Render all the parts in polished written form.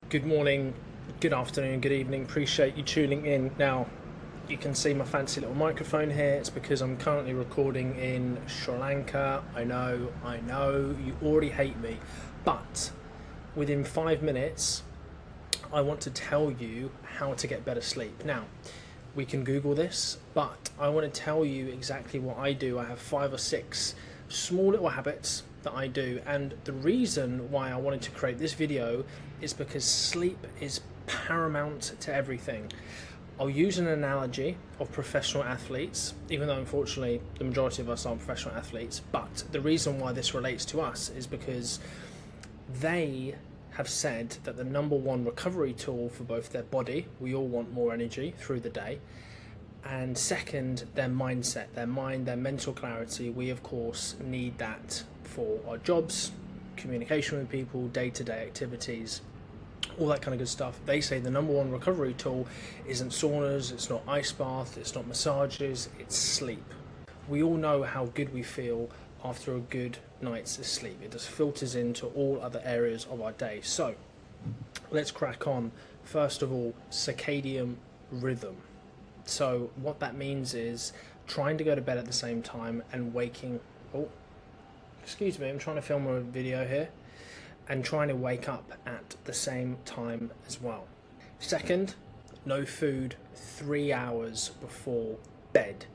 Good morning, good afternoon, good evening. Appreciate you tuning in. Now, you can see my fancy little microphone here. It's because I'm currently recording in Sri Lanka. I know, you already hate me. But within 5 minutes, I want to tell you how to get better sleep. Now, we can Google this, but I want to tell you exactly what I do. I have 5 or 6 small little habits that I do, and the reason why I wanted to create this video is because sleep is paramount to everything. I'll use an analogy of professional athletes, even though unfortunately the majority of us aren't professional athletes, but the reason why this relates to us is because they have said that the number one recovery tool for both their body, we all want more energy through the day, and second, their mindset, their mind, their mental clarity. We of course need that for our jobs, communication with people, day-to-day activities, all that kind of good stuff. They say the number one recovery tool isn't saunas, it's not ice bath, it's not massages, it's sleep. We all know how good we feel after a good night's sleep. It just filters into all other areas of our day. So let's crack on. First of all, circadian rhythm. So what that means is trying to go to bed at the same time and waking, excuse me, I'm trying to film a video here, and trying to wake up at the same time as well. Second, no food 3 hours before bed.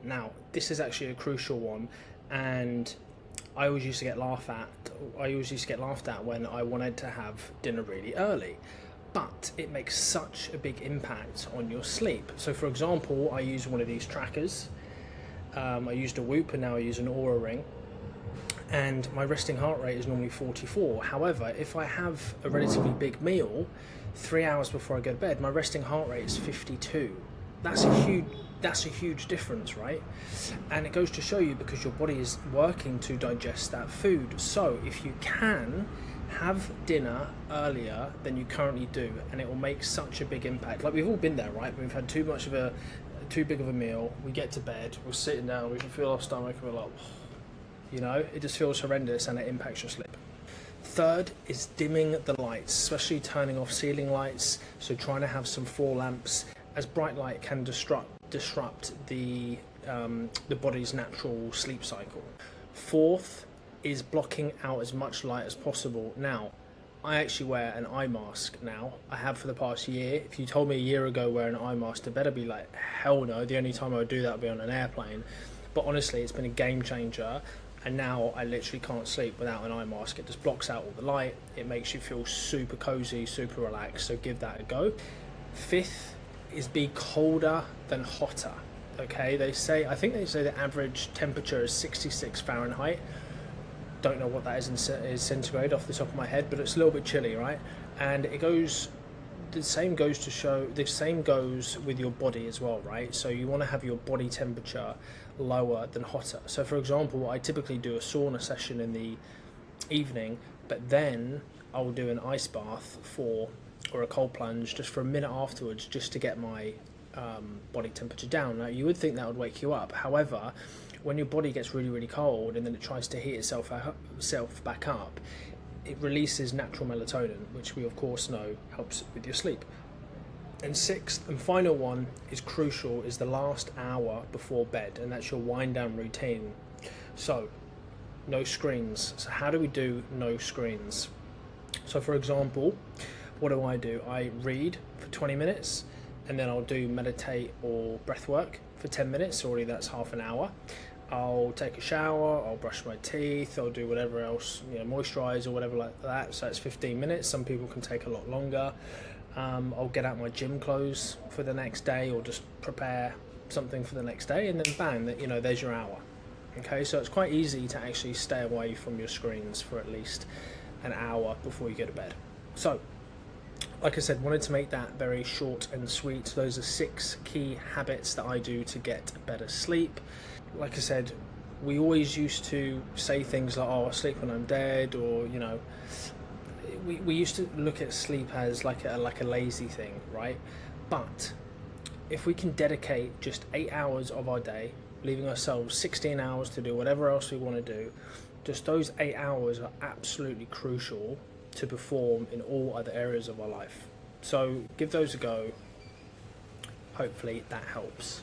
Now, this is actually a crucial one, and I always used to get laughed at when I wanted to have dinner really early. But it makes such a big impact on your sleep. So for example, I use one of these trackers. I used a Whoop and now I use an Aura ring. And my resting heart rate is normally 44. However, if I have a relatively big meal 3 hours before I go to bed, my resting heart rate is 52. That's a huge difference, right? And it goes to show you because your body is working to digest that food. So if you can have dinner earlier than you currently do, and it will make such a big impact. Like, we've all been there, right? We've had too big of a meal, we get to bed, we're sitting down, we can feel our stomach, and we're like, it just feels horrendous, and it impacts your sleep. Third is dimming the lights, especially turning off ceiling lights. So trying to have some floor lamps, as bright light can disrupt the body's natural sleep cycle. Fourth is blocking out as much light as possible. Now, I actually wear an eye mask now. I have for the past year. If you told me a year ago wear an eye mask, it better be like, hell no. The only time I would do that would be on an airplane. But honestly, it's been a game changer. And now I literally can't sleep without an eye mask. It just blocks out all the light. It makes you feel super cozy, super relaxed. So give that a go. Fifth is be colder than hotter. Okay, I think they say the average temperature is 66 Fahrenheit. Don't know what that is in centigrade off the top of my head, but it's a little bit chilly, right? And the same goes with your body as well, right? So you want to have your body temperature lower than hotter. So for example, I typically do a sauna session in the evening, but then I'll do an ice bath or a cold plunge just for a minute afterwards, just to get my body temperature down. Now, you would think that would wake you up. However, when your body gets really, really cold and then it tries to heat itself back up, it releases natural melatonin, which we of course know helps with your sleep. And sixth and final one is crucial, is the last hour before bed, and that's your wind down routine. So no screens. So how do we do no screens? So for example, what do? I read for 20 minutes, and then I'll do meditate or breath work for 10 minutes. Already that's half an hour. I'll take a shower, I'll brush my teeth, I'll do whatever else, moisturize or whatever like that. So it's 15 minutes. Some people can take a lot longer. I'll get out my gym clothes for the next day, or just prepare something for the next day, and then bang, there's your hour. Okay, so it's quite easy to actually stay away from your screens for at least an hour before you go to bed. So, like I said, wanted to make that very short and sweet. Those are 6 key habits that I do to get better sleep. Like I said, we always used to say things like, I sleep when I'm dead, or we used to look at sleep as like a lazy thing, right? But if we can dedicate just 8 hours of our day, leaving ourselves 16 hours to do whatever else we want to do, just those 8 hours are absolutely crucial to perform in all other areas of our life. So give those a go. Hopefully that helps.